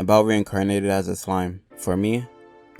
About Reincarnated as a slime. For me,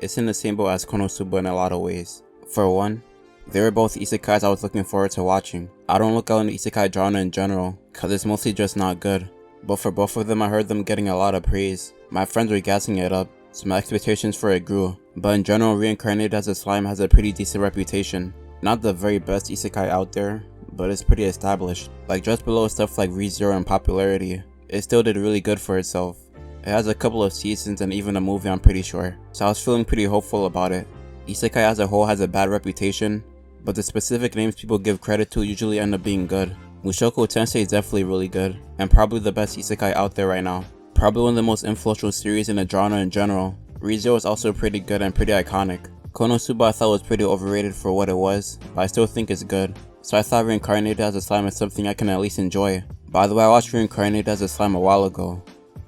it's in the same boat as Konosuba in a lot of ways. For one, they were both isekais I was looking forward to watching. I don't look out in the isekai genre in general, cause it's mostly just not good. But for both of them I heard them getting a lot of praise. My friends were gassing it up, so my expectations for it grew. But in general, Reincarnated as a slime has a pretty decent reputation. Not the very best isekai out there, but it's pretty established. Like just below stuff like ReZero in popularity, it still did really good for itself. It has a couple of seasons and even a movie, I'm pretty sure, so I was feeling pretty hopeful about it. Isekai as a whole has a bad reputation, but the specific names people give credit to usually end up being good. Mushoku Tensei is definitely really good, and probably the best isekai out there right now. Probably one of the most influential series in the genre in general. ReZero is also pretty good and pretty iconic. Konosuba I thought was pretty overrated for what it was, but I still think it's good. So I thought Reincarnated as a slime is something I can at least enjoy. By the way, I watched Reincarnated as a slime a while ago,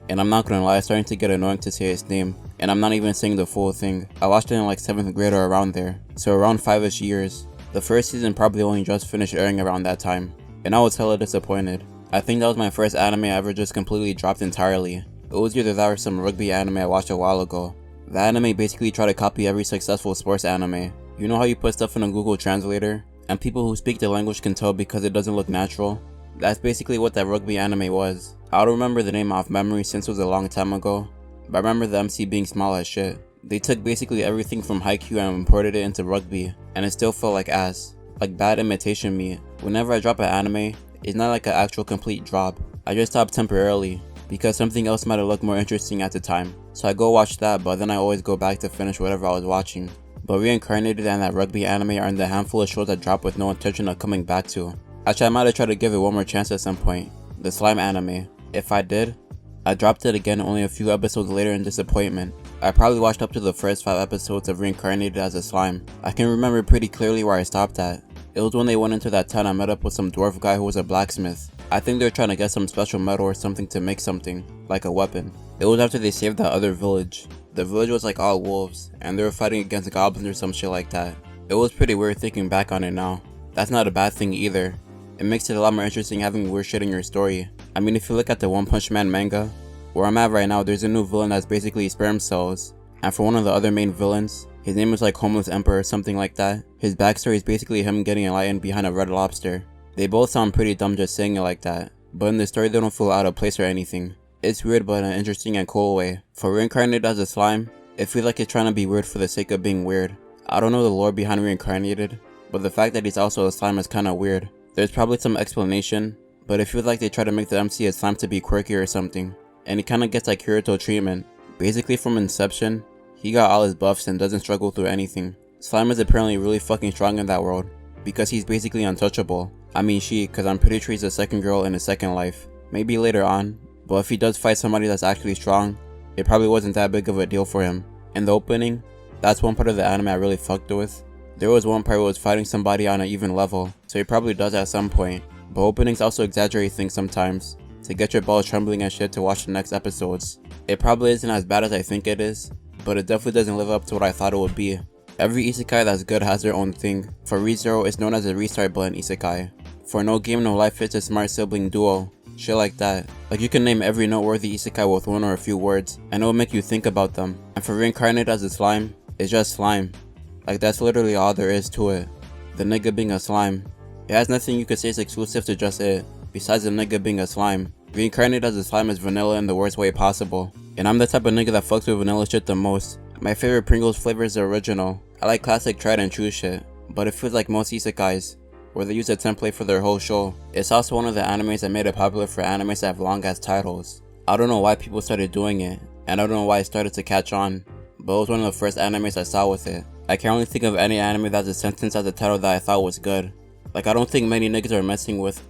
and I'm not gonna lie, it's starting to get annoying to say its name, and I'm not even saying the full thing. I watched it in like 7th grade or around there, so around 5ish years. The first season probably only just finished airing around that time, and I was hella disappointed. I think that was my first anime I ever just completely dropped entirely. It was either that or some rugby anime I watched a while ago. The anime basically tried to copy every successful sports anime. You know how you put stuff in a Google Translator, and people who speak the language can tell because it doesn't look natural? That's basically what that rugby anime was. I don't remember the name off memory since it was a long time ago, but I remember the MC being small as shit. They took basically everything from Haikyuu and imported it into rugby, and it still felt like ass. Like bad imitation meat. Whenever I drop an anime, it's not like an actual complete drop. I just stop temporarily, because something else might have looked more interesting at the time. So I go watch that, but then I always go back to finish whatever I was watching. But Reincarnated and that rugby anime are in the handful of shows I drop with no intention of coming back to. Actually, I might have tried to give it one more chance at some point. The slime anime. If I did, I dropped it again only a few episodes later in disappointment. I probably watched up to the first 5 episodes of Reincarnated as a slime. I can remember pretty clearly where I stopped at. It was when they went into that town and met up with some dwarf guy who was a blacksmith. I think they were trying to get some special metal or something to make something, like a weapon. It was after they saved that other village. The village was like all wolves, and they were fighting against goblins or some shit like that. It was pretty weird thinking back on it now. That's not a bad thing either. It makes it a lot more interesting having weird shit in your story. I mean, if you look at the One Punch Man manga, where I'm at right now, there's a new villain that's basically sperm cells. And for one of the other main villains, his name is like Homeless Emperor or something like that. His backstory is basically him getting enlightened behind a red lobster. They both sound pretty dumb just saying it like that, but in the story they don't feel out of place or anything. It's weird but in an interesting and cool way. For Reincarnated as a slime, it feels like it's trying to be weird for the sake of being weird. I don't know the lore behind Reincarnated, but the fact that he's also a slime is kinda weird. There's probably some explanation, but it feels like they try to make the MC a slime to be quirky or something, and he kinda gets like Kirito treatment. Basically from inception, he got all his buffs and doesn't struggle through anything. Slime is apparently really fucking strong in that world, because he's basically untouchable. I mean she, cause I'm pretty sure he's the second girl in his second life. Maybe later on, but if he does fight somebody that's actually strong, it probably wasn't that big of a deal for him. In the opening, that's one part of the anime I really fucked with. There was one part where he was fighting somebody on an even level, so he probably does at some point. But openings also exaggerate things sometimes, to get your balls trembling and shit to watch the next episodes. It probably isn't as bad as I think it is, but it definitely doesn't live up to what I thought it would be. Every isekai that's good has their own thing. For ReZero, it's known as a restart button isekai. For No Game No Life, it's a smart sibling duo. Shit like that. Like you can name every noteworthy isekai with one or a few words, and it will make you think about them. And for Reincarnated as a slime, it's just slime. Like that's literally all there is to it. The nigga being a slime. It has nothing you could say is exclusive to just it, besides the nigga being a slime. Reincarnated as a slime is vanilla in the worst way possible. And I'm the type of nigga that fucks with vanilla shit the most. My favorite Pringles flavor is the original. I like classic tried and true shit, but it feels like most isekais, where they use a template for their whole show. It's also one of the animes that made it popular for animes that have long ass titles. I don't know why people started doing it, and I don't know why it started to catch on, but it was one of the first animes I saw with it. I can only think of any anime that has a sentence as a title that I thought was good. Like I don't think many niggas are messing with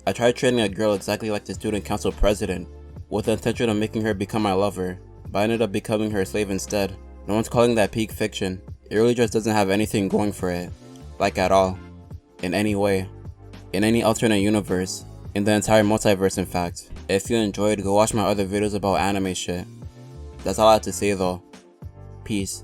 I tried training a girl exactly like the student council president, with the intention of making her become my lover, but I ended up becoming her slave instead. No one's calling that peak fiction. It really just doesn't have anything going for it. Like at all. In any way. In any alternate universe. In the entire multiverse in fact. If you enjoyed, go watch my other videos about anime shit. That's all I have to say though. Peace.